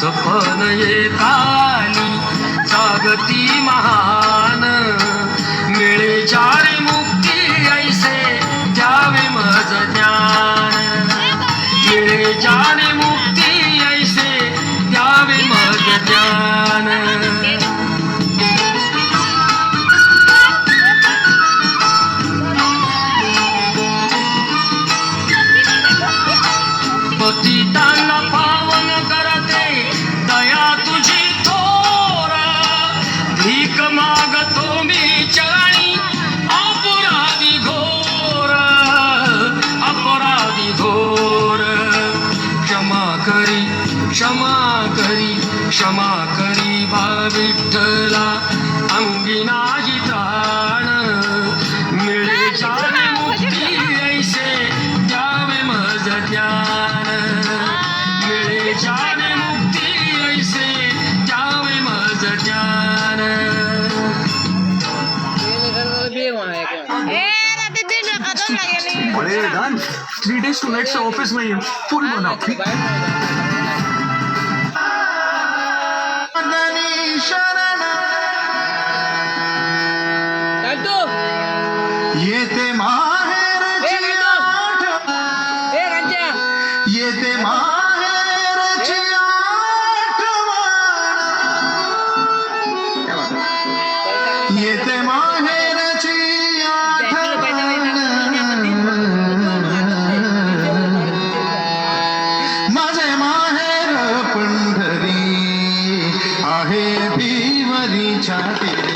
पण एकाली जागती महान मिळे चारी मुक्ती ऐसे द्यावे मज ज्ञान मिळे चारी मुक्ती ऐसे द्यावे मज ज्ञान पतितांना पावन करते दया तुझी थोर भीक मागतो मी चरणी अपराधी घोर क्षमा करी बा विठ्ठला अंगी नाही त्राण मिळे चारी मुक्ती ऐसे द्यावे मज ज्ञान मिळे चारी मुक्ती ऐसे द्यावे मज ज्ञान बड़े डन 3 days 2 nights से ऑफिस में ही फुल बना येते माहेरची येते माहेरची आठवण येते माहेरची माझे माहेर पंढरी आहे भिवरीच्या तीरी